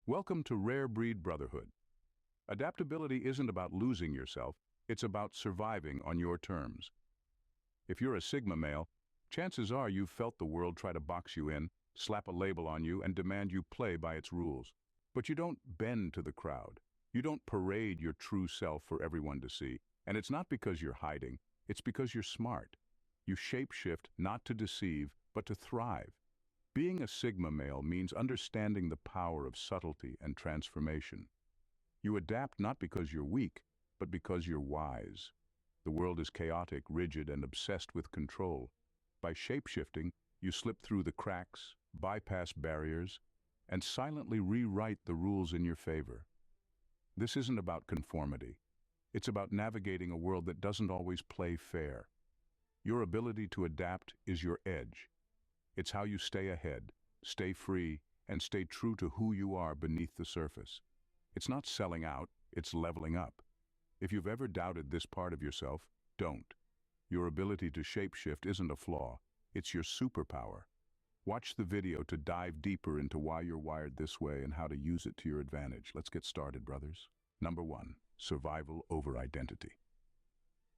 Welcome to Rare Breed Brotherhood. Adaptability isn't about losing yourself, it's about surviving on your terms. If you're a Sigma male, chances are you've felt the world try to box you in, slap a label on you, and demand you play by its rules. But you don't bend to the crowd. You don't parade your true self for everyone to see. And it's not because you're hiding, it's because you're smart. You shapeshift not to deceive, but to thrive. Being a Sigma male means understanding the power of subtlety and transformation. You adapt not because you're weak, but because you're wise. The world is chaotic, rigid, and obsessed with control. By shapeshifting, you slip through the cracks, bypass barriers, and silently rewrite the rules in your favor. This isn't about conformity. It's about navigating a world that doesn't always play fair. Your ability to adapt is your edge. It's how you stay ahead, stay free, and stay true to who you are beneath the surface. It's not selling out, it's leveling up. If you've ever doubted this part of yourself, don't. Your ability to shapeshift isn't a flaw, it's your superpower. Watch the video to dive deeper into why you're wired this way and how to use it to your advantage. Let's get started, brothers. Number 1, survival over identity.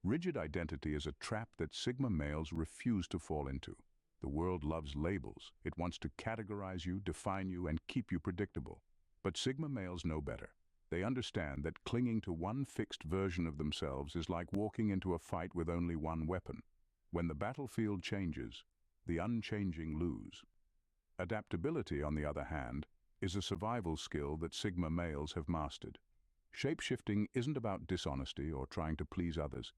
Rigid identity is a trap that Sigma males refuse to fall into. The world loves labels. It wants to categorize you, define you, and keep you predictable. But Sigma males know better. They understand that clinging to one fixed version of themselves is like walking into a fight with only one weapon. When the battlefield changes, the unchanging lose. Adaptability, on the other hand, is a survival skill that Sigma males have mastered. Shapeshifting isn't about dishonesty or trying to please others.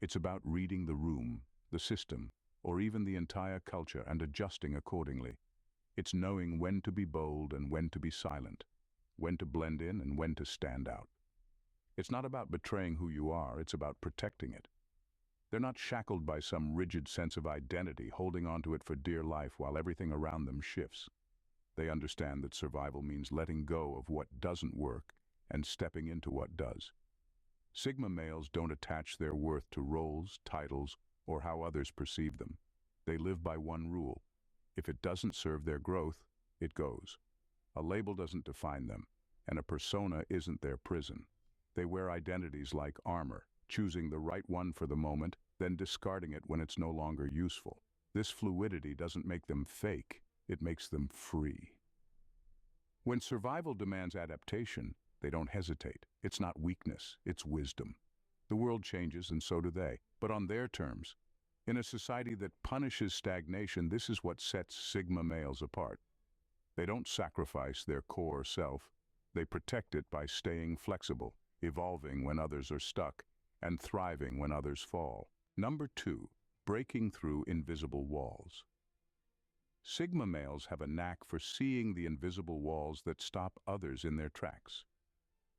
It's about reading the room, the system, or even the entire culture and adjusting accordingly. It's knowing when to be bold and when to be silent, when to blend in and when to stand out. It's not about betraying who you are, it's about protecting it. They're not shackled by some rigid sense of identity, holding onto it for dear life while everything around them shifts. They understand that survival means letting go of what doesn't work and stepping into what does. Sigma males don't attach their worth to roles, titles, or how others perceive them. They live by one rule. If it doesn't serve their growth, it goes. A label doesn't define them, and a persona isn't their prison. They wear identities like armor, choosing the right one for the moment, then discarding it when it's no longer useful. This fluidity doesn't make them fake, it makes them free. When survival demands adaptation, they don't hesitate. It's not weakness, it's wisdom. The world changes and so do they, but on their terms. In a society that punishes stagnation, this is what sets Sigma males apart. They don't sacrifice their core self. They protect it by staying flexible, evolving when others are stuck, and thriving when others fall. Number 2, breaking through invisible walls. Sigma males have a knack for seeing the invisible walls that stop others in their tracks.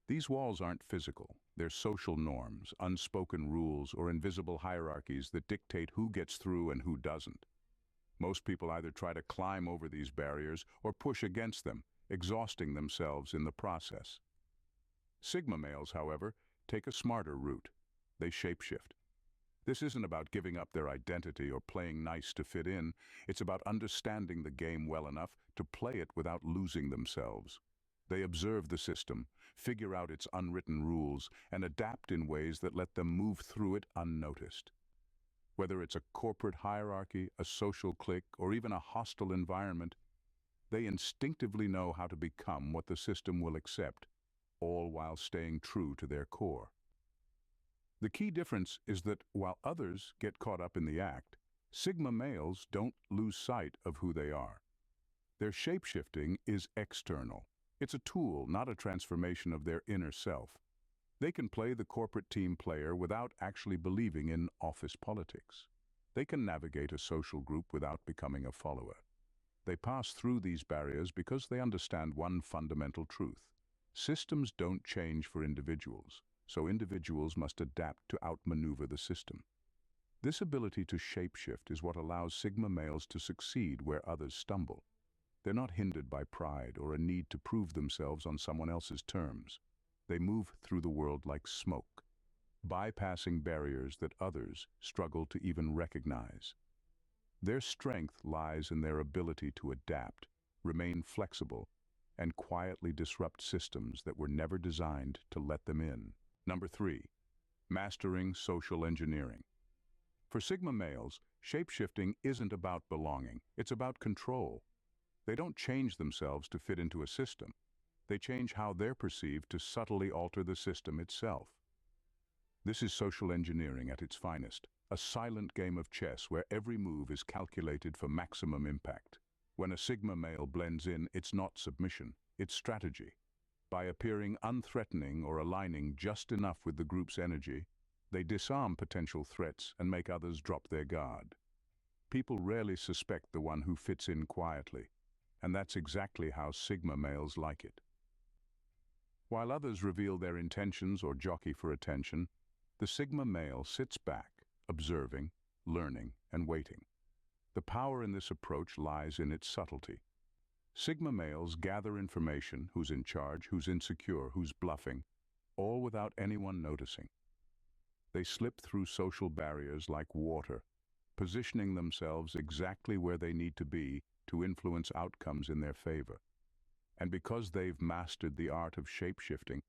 These walls aren't physical, they're social norms, unspoken rules, or invisible hierarchies that dictate who gets through and who doesn't. Most people either try to climb over these barriers or push against them, exhausting themselves in the process. Sigma males, however, take a smarter route. They shapeshift. This isn't about giving up their identity or playing nice to fit in, it's about understanding the game well enough to play it without losing themselves. They observe the system, figure out its unwritten rules, and adapt in ways that let them move through it unnoticed. Whether it's a corporate hierarchy, a social clique, or even a hostile environment, they instinctively know how to become what the system will accept, all while staying true to their core. The key difference is that while others get caught up in the act, Sigma males don't lose sight of who they are. Their shapeshifting is external. It's a tool, not a transformation of their inner self. They can play the corporate team player without actually believing in office politics. They can navigate a social group without becoming a follower. They pass through these barriers because they understand one fundamental truth. Systems don't change for individuals, so individuals must adapt to outmaneuver the system. This ability to shapeshift is what allows Sigma males to succeed where others stumble. They're not hindered by pride or a need to prove themselves on someone else's terms. They move through the world like smoke, bypassing barriers that others struggle to even recognize. Their strength lies in their ability to adapt, remain flexible, and quietly disrupt systems that were never designed to let them in. Number 3. Mastering social engineering. For Sigma males, shapeshifting isn't about belonging, it's about control. They don't change themselves to fit into a system. They change how they're perceived to subtly alter the system itself. This is social engineering at its finest, a silent game of chess where every move is calculated for maximum impact. When a Sigma male blends in, it's not submission, it's strategy. By appearing unthreatening or aligning just enough with the group's energy, they disarm potential threats and make others drop their guard. People rarely suspect the one who fits in quietly, and that's exactly how Sigma males like it. While others reveal their intentions or jockey for attention, the Sigma male sits back, observing, learning, and waiting. The power in this approach lies in its subtlety. Sigma males gather information: who's in charge, who's insecure, who's bluffing, all without anyone noticing. They slip through social barriers like water, positioning themselves exactly where they need to be to influence outcomes in their favor. And because they've mastered the art of shapeshifting,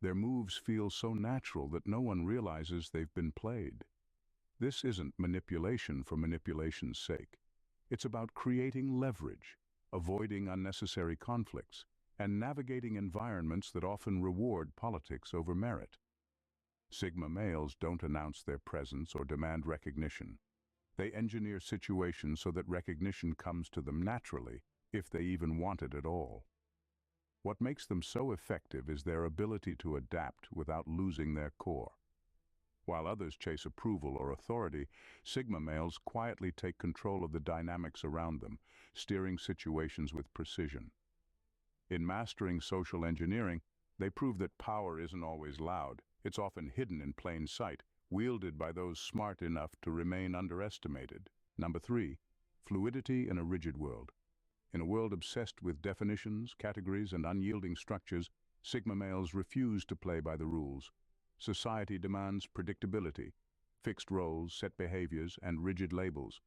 their moves feel so natural that no one realizes they've been played. This isn't manipulation for manipulation's sake. It's about creating leverage, avoiding unnecessary conflicts, and navigating environments that often reward politics over merit. Sigma males don't announce their presence or demand recognition. They engineer situations so that recognition comes to them naturally, if they even want it at all. What makes them so effective is their ability to adapt without losing their core. While others chase approval or authority, Sigma males quietly take control of the dynamics around them, steering situations with precision. In mastering social engineering, they prove that power isn't always loud. It's often hidden in plain sight, wielded by those smart enough to remain underestimated. Number 3. Fluidity in a rigid world. In a world obsessed with definitions, categories, and unyielding structures, Sigma males refuse to play by the rules. Society demands predictability, fixed roles, set behaviors, and rigid labels.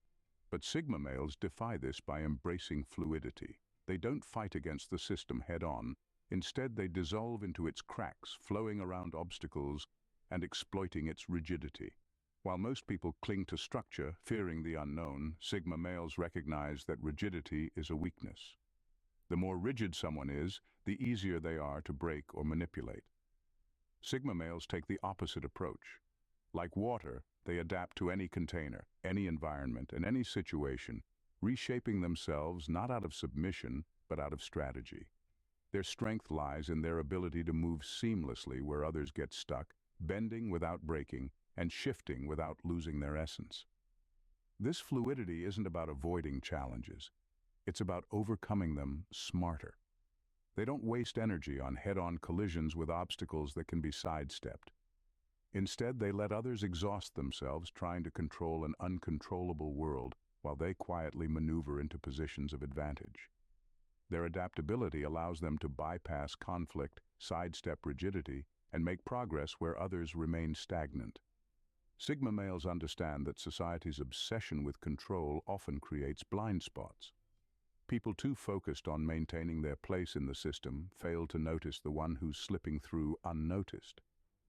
But Sigma males defy this by embracing fluidity. They don't fight against the system head-on. Instead, they dissolve into its cracks, flowing around obstacles and exploiting its rigidity. While most people cling to structure, fearing the unknown, Sigma males recognize that rigidity is a weakness. The more rigid someone is, the easier they are to break or manipulate. Sigma males take the opposite approach. Like water, they adapt to any container, any environment, and any situation, reshaping themselves not out of submission, but out of strategy. Their strength lies in their ability to move seamlessly where others get stuck, bending without breaking, and shifting without losing their essence. This fluidity isn't about avoiding challenges. It's about overcoming them smarter. They don't waste energy on head-on collisions with obstacles that can be sidestepped. Instead, they let others exhaust themselves trying to control an uncontrollable world while they quietly maneuver into positions of advantage. Their adaptability allows them to bypass conflict, sidestep rigidity, and make progress where others remain stagnant. Sigma males understand that society's obsession with control often creates blind spots. People too focused on maintaining their place in the system fail to notice the one who's slipping through unnoticed,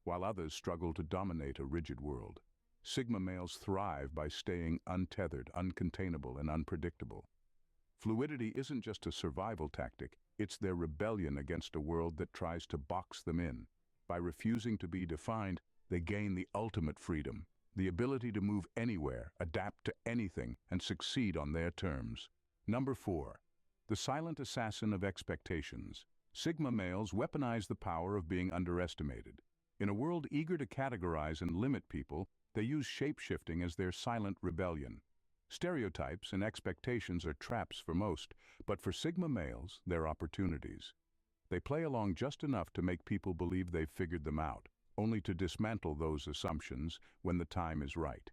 while others struggle to dominate a rigid world. Sigma males thrive by staying untethered, uncontainable, and unpredictable. Fluidity isn't just a survival tactic, it's their rebellion against a world that tries to box them in. By refusing to be defined, they gain the ultimate freedom, the ability to move anywhere, adapt to anything, and succeed on their terms. Number 4. The silent assassin of expectations. Sigma males weaponize the power of being underestimated. In a world eager to categorize and limit people, they use shapeshifting as their silent rebellion. Stereotypes and expectations are traps for most, but for Sigma males, they're opportunities. They play along just enough to make people believe they've figured them out, only to dismantle those assumptions when the time is right.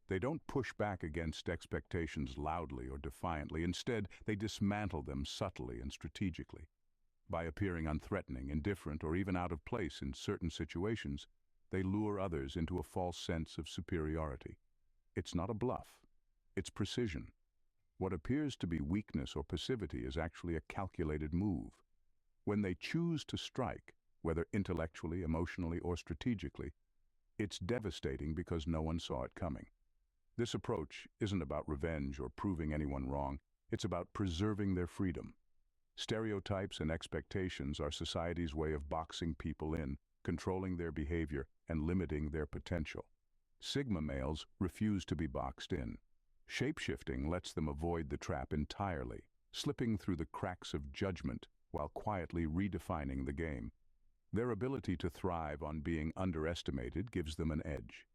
They don't push back against expectations loudly or defiantly. Instead, they dismantle them subtly and strategically. By appearing unthreatening, indifferent, or even out of place in certain situations, they lure others into a false sense of superiority. It's not a bluff. It's precision. What appears to be weakness or passivity is actually a calculated move. When they choose to strike, whether intellectually, emotionally, or strategically, it's devastating because no one saw it coming. This approach isn't about revenge or proving anyone wrong, it's about preserving their freedom. Stereotypes and expectations are society's way of boxing people in, controlling their behavior, and limiting their potential. Sigma males refuse to be boxed in. Shapeshifting lets them avoid the trap entirely, slipping through the cracks of judgment while quietly redefining the game. Their ability to thrive on being underestimated gives them an edge.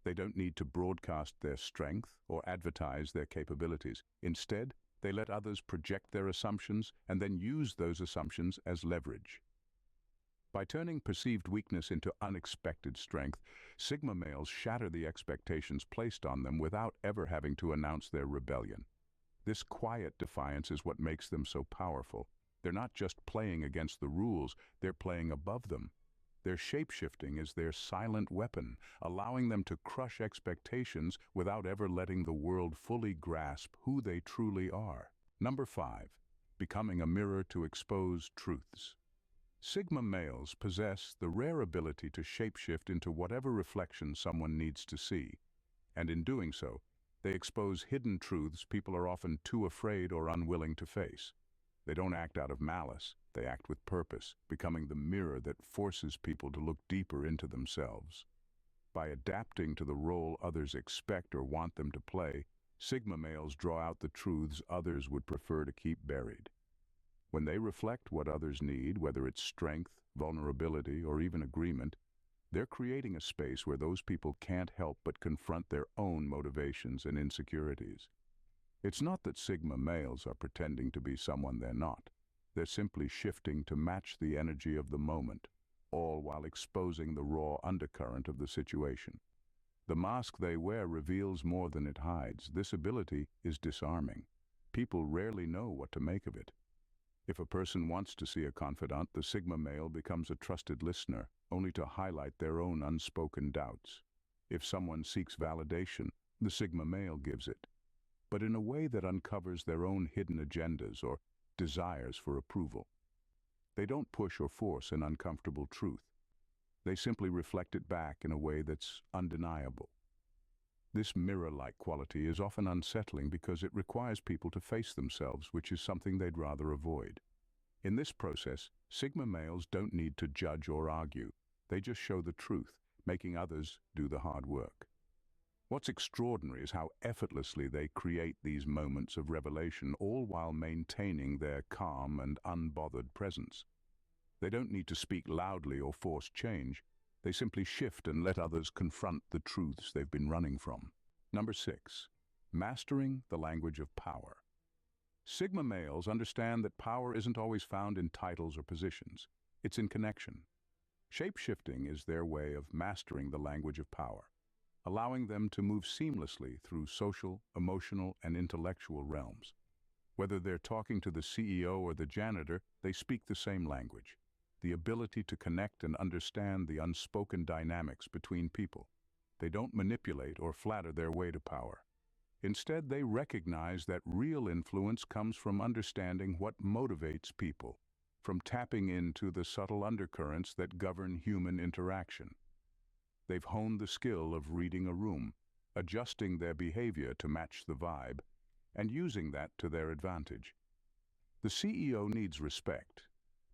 They don't need to broadcast their strength or advertise their capabilities. Instead, they let others project their assumptions and then use those assumptions as leverage. By turning perceived weakness into unexpected strength, Sigma males shatter the expectations placed on them without ever having to announce their rebellion. This quiet defiance is what makes them so powerful. They're not just playing against the rules, they're playing above them. Their shapeshifting is their silent weapon, allowing them to crush expectations without ever letting the world fully grasp who they truly are. Number 5. Becoming a mirror to expose truths. Sigma males possess the rare ability to shapeshift into whatever reflection someone needs to see, and in doing so, they expose hidden truths people are often too afraid or unwilling to face. They don't act out of malice, they act with purpose, becoming the mirror that forces people to look deeper into themselves. By adapting to the role others expect or want them to play, Sigma males draw out the truths others would prefer to keep buried. When they reflect what others need, whether it's strength, vulnerability, or even agreement, they're creating a space where those people can't help but confront their own motivations and insecurities. It's not that Sigma males are pretending to be someone they're not. They're simply shifting to match the energy of the moment, all while exposing the raw undercurrent of the situation. The mask they wear reveals more than it hides. This ability is disarming. People rarely know what to make of it. If a person wants to see a confidant, the Sigma male becomes a trusted listener, only to highlight their own unspoken doubts. If someone seeks validation, the Sigma male gives it, but in a way that uncovers their own hidden agendas or desires for approval. They don't push or force an uncomfortable truth. They simply reflect it back in a way that's undeniable. This mirror-like quality is often unsettling because it requires people to face themselves, which is something they'd rather avoid. In this process, Sigma males don't need to judge or argue. They just show the truth, making others do the hard work. What's extraordinary is how effortlessly they create these moments of revelation, all while maintaining their calm and unbothered presence. They don't need to speak loudly or force change. They simply shift and let others confront the truths they've been running from. Number 6. Mastering the language of power. Sigma males understand that power isn't always found in titles or positions. It's in connection. Shape-shifting is their way of mastering the language of power, allowing them to move seamlessly through social, emotional, and intellectual realms. Whether they're talking to the CEO or the janitor, they speak the same language. The ability to connect and understand the unspoken dynamics between people. They don't manipulate or flatter their way to power. Instead, they recognize that real influence comes from understanding what motivates people, from tapping into the subtle undercurrents that govern human interaction. They've honed the skill of reading a room, adjusting their behavior to match the vibe, and using that to their advantage. The CEO needs respect,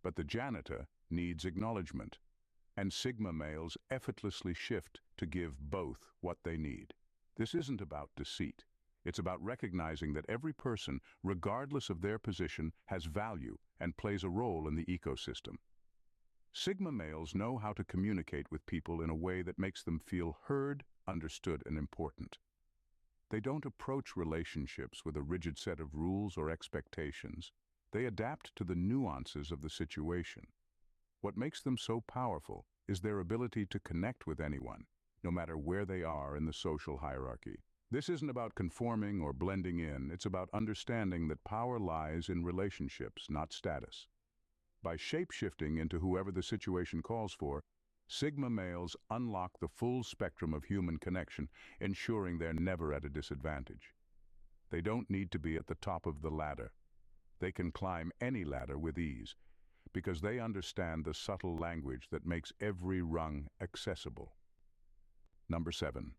but the janitor needs acknowledgement, and Sigma males effortlessly shift to give both what they need. This isn't about deceit. It's about recognizing that every person, regardless of their position, has value and plays a role in the ecosystem. Sigma males know how to communicate with people in a way that makes them feel heard, understood, and important. They don't approach relationships with a rigid set of rules or expectations. They adapt to the nuances of the situation. What makes them so powerful is their ability to connect with anyone, no matter where they are in the social hierarchy. This isn't about conforming or blending in, it's about understanding that power lies in relationships, not status. By shape-shifting into whoever the situation calls for, Sigma males unlock the full spectrum of human connection, ensuring they're never at a disadvantage. They don't need to be at the top of the ladder. They can climb any ladder with ease, because they understand the subtle language that makes every rung accessible. Number 7.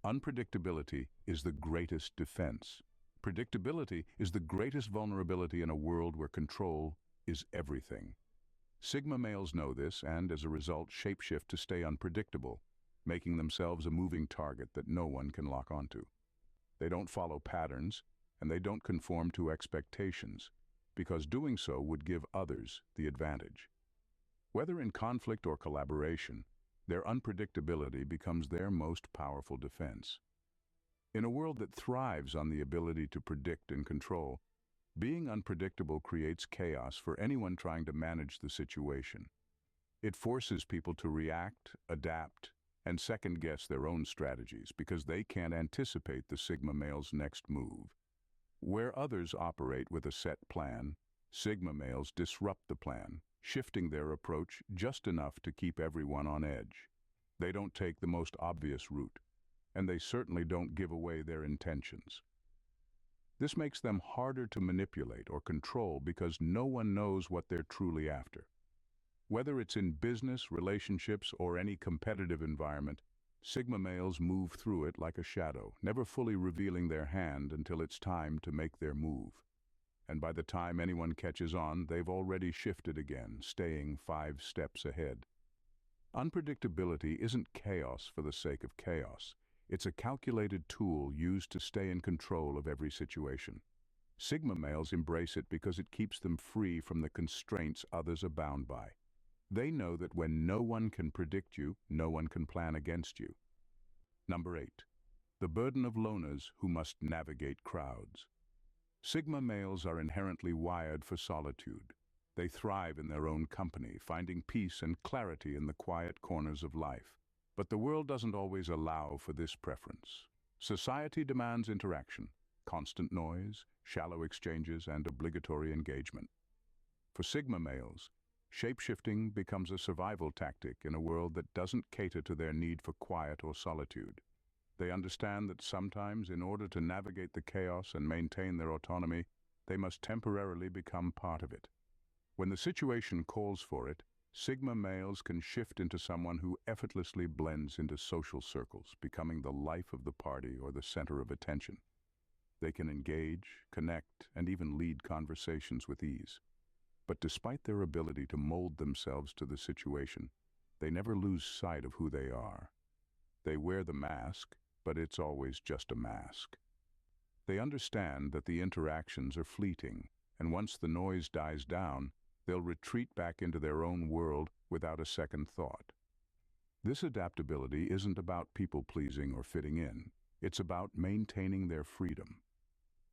Unpredictability is the greatest defense. Predictability is the greatest vulnerability in a world where control is everything. Sigma males know this and, as a result, shapeshift to stay unpredictable, making themselves a moving target that no one can lock onto. They don't follow patterns, and they don't conform to expectations, because doing so would give others the advantage. Whether in conflict or collaboration, their unpredictability becomes their most powerful defense. In a world that thrives on the ability to predict and control, being unpredictable creates chaos for anyone trying to manage the situation. It forces people to react, adapt, and second-guess their own strategies because they can't anticipate the Sigma male's next move. Where others operate with a set plan, Sigma males disrupt the plan, shifting their approach just enough to keep everyone on edge. They don't take the most obvious route, and they certainly don't give away their intentions. This makes them harder to manipulate or control because no one knows what they're truly after. Whether it's in business, relationships, or any competitive environment, Sigma males move through it like a shadow, never fully revealing their hand until it's time to make their move. And by the time anyone catches on, they've already shifted again, staying 5 steps ahead. Unpredictability isn't chaos for the sake of chaos. It's a calculated tool used to stay in control of every situation. Sigma males embrace it because it keeps them free from the constraints others are bound by. They know that when no one can predict you, no one can plan against you. Number 8. The burden of loners who must navigate crowds. Sigma males are inherently wired for solitude. They thrive in their own company, finding peace and clarity in the quiet corners of life. But the world doesn't always allow for this preference. Society demands interaction, constant noise, shallow exchanges, and obligatory engagement. For Sigma males, shapeshifting becomes a survival tactic in a world that doesn't cater to their need for quiet or solitude. They understand that sometimes, in order to navigate the chaos and maintain their autonomy, they must temporarily become part of it. When the situation calls for it, Sigma males can shift into someone who effortlessly blends into social circles, becoming the life of the party or the center of attention. They can engage, connect, and even lead conversations with ease. But despite their ability to mold themselves to the situation, they never lose sight of who they are. They wear the mask, but it's always just a mask. They understand that the interactions are fleeting, and once the noise dies down, they'll retreat back into their own world without a second thought. This adaptability isn't about people-pleasing or fitting in. It's about maintaining their freedom.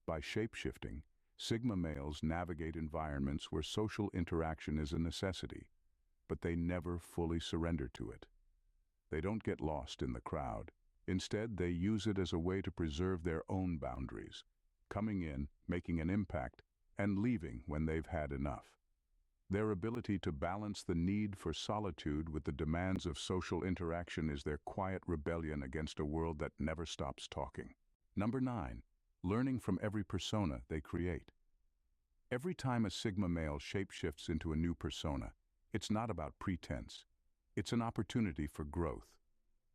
By shapeshifting, Sigma males navigate environments where social interaction is a necessity, but they never fully surrender to it. They don't get lost in the crowd. Instead, they use it as a way to preserve their own boundaries, coming in, making an impact, and leaving when they've had enough. Their ability to balance the need for solitude with the demands of social interaction is their quiet rebellion against a world that never stops talking. Number 9. Learning from every persona they create. Every time a Sigma male shapeshifts into a new persona, it's not about pretense. It's an opportunity for growth.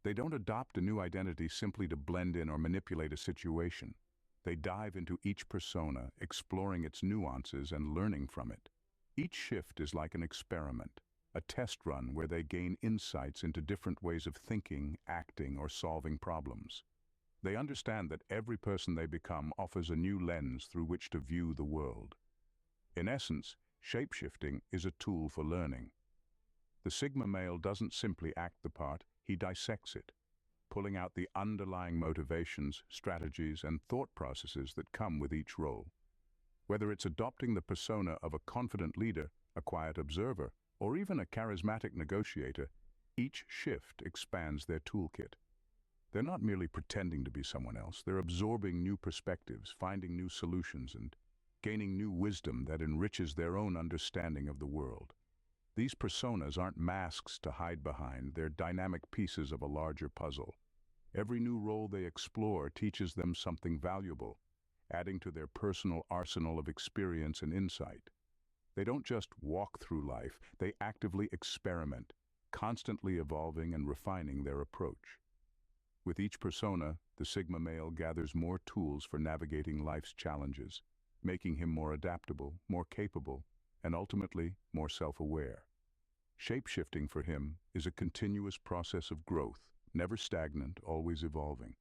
They don't adopt a new identity simply to blend in or manipulate a situation. They dive into each persona, exploring its nuances and learning from it. Each shift is like an experiment, a test run where they gain insights into different ways of thinking, acting, or solving problems. They understand that every person they become offers a new lens through which to view the world. In essence, shapeshifting is a tool for learning. The Sigma male doesn't simply act the part, he dissects it, pulling out the underlying motivations, strategies, and thought processes that come with each role. Whether it's adopting the persona of a confident leader, a quiet observer, or even a charismatic negotiator, each shift expands their toolkit. They're not merely pretending to be someone else, they're absorbing new perspectives, finding new solutions, and gaining new wisdom that enriches their own understanding of the world. These personas aren't masks to hide behind, they're dynamic pieces of a larger puzzle. Every new role they explore teaches them something valuable, adding to their personal arsenal of experience and insight. They don't just walk through life, they actively experiment, constantly evolving and refining their approach. With each persona, the Sigma male gathers more tools for navigating life's challenges, making him more adaptable, more capable, and ultimately more self-aware. Shapeshifting for him is a continuous process of growth, never stagnant, always evolving.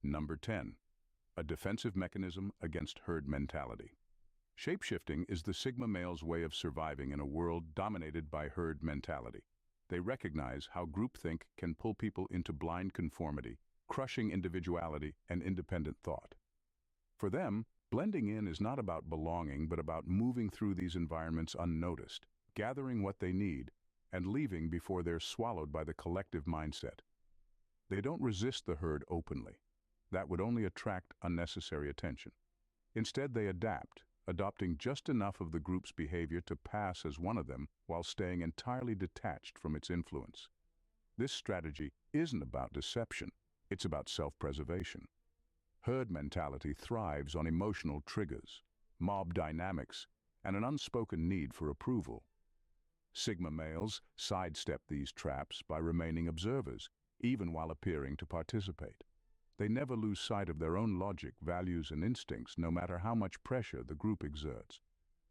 Number 10. A defensive mechanism against herd mentality. Shapeshifting is the Sigma male's way of surviving in a world dominated by herd mentality. They recognize how groupthink can pull people into blind conformity, crushing individuality and independent thought. For them, blending in is not about belonging, but about moving through these environments unnoticed, gathering what they need, and leaving before they're swallowed by the collective mindset. They don't resist the herd openly. That would only attract unnecessary attention. Instead, they adapt, adopting just enough of the group's behavior to pass as one of them while staying entirely detached from its influence. This strategy isn't about deception, it's about self-preservation. Herd mentality thrives on emotional triggers, mob dynamics, and an unspoken need for approval. Sigma males sidestep these traps by remaining observers, even while appearing to participate. They never lose sight of their own logic, values, and instincts, no matter how much pressure the group exerts.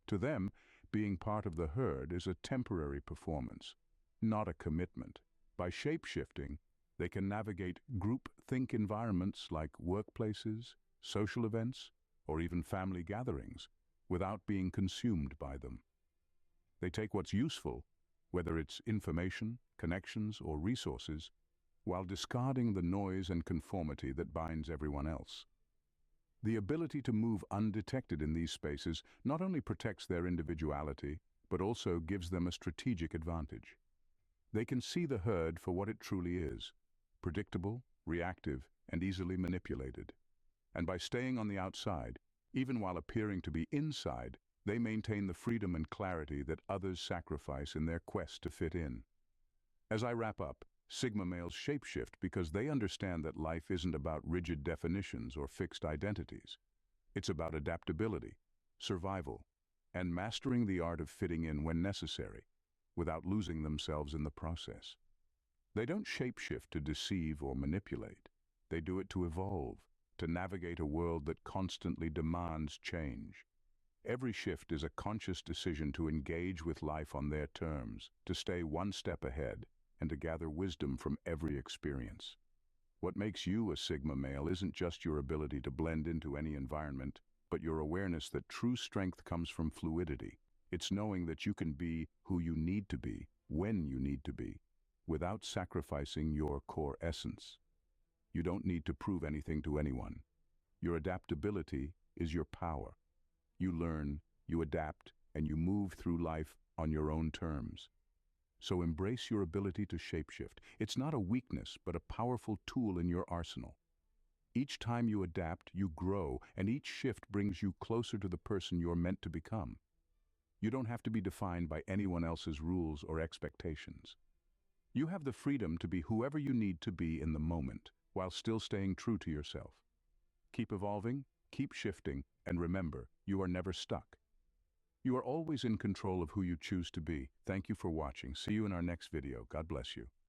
To them, being part of the herd is a temporary performance, not a commitment. By shape-shifting, they can navigate group-think environments like workplaces, social events, or even family gatherings, without being consumed by them. They take what's useful, whether it's information, connections, or resources, while discarding the noise and conformity that binds everyone else. The ability to move undetected in these spaces not only protects their individuality, but also gives them a strategic advantage. They can see the herd for what it truly is, predictable, reactive, and easily manipulated. And by staying on the outside, even while appearing to be inside, they maintain the freedom and clarity that others sacrifice in their quest to fit in. As I wrap up, Sigma males shapeshift because they understand that life isn't about rigid definitions or fixed identities. It's about adaptability, survival, and mastering the art of fitting in when necessary, without losing themselves in the process. They don't shapeshift to deceive or manipulate. They do it to evolve, to navigate a world that constantly demands change. Every shift is a conscious decision to engage with life on their terms, to stay one step ahead, and to gather wisdom from every experience. What makes you a Sigma male isn't just your ability to blend into any environment, but your awareness that true strength comes from fluidity. It's knowing that you can be who you need to be, when you need to be, without sacrificing your core essence. You don't need to prove anything to anyone. Your adaptability is your power. You learn, you adapt, and you move through life on your own terms. So embrace your ability to shapeshift. It's not a weakness, but a powerful tool in your arsenal. Each time you adapt, you grow, and each shift brings you closer to the person you're meant to become. You don't have to be defined by anyone else's rules or expectations. You have the freedom to be whoever you need to be in the moment, while still staying true to yourself. Keep evolving, keep shifting, and remember, you are never stuck. You are always in control of who you choose to be. Thank you for watching. See you in our next video. God bless you.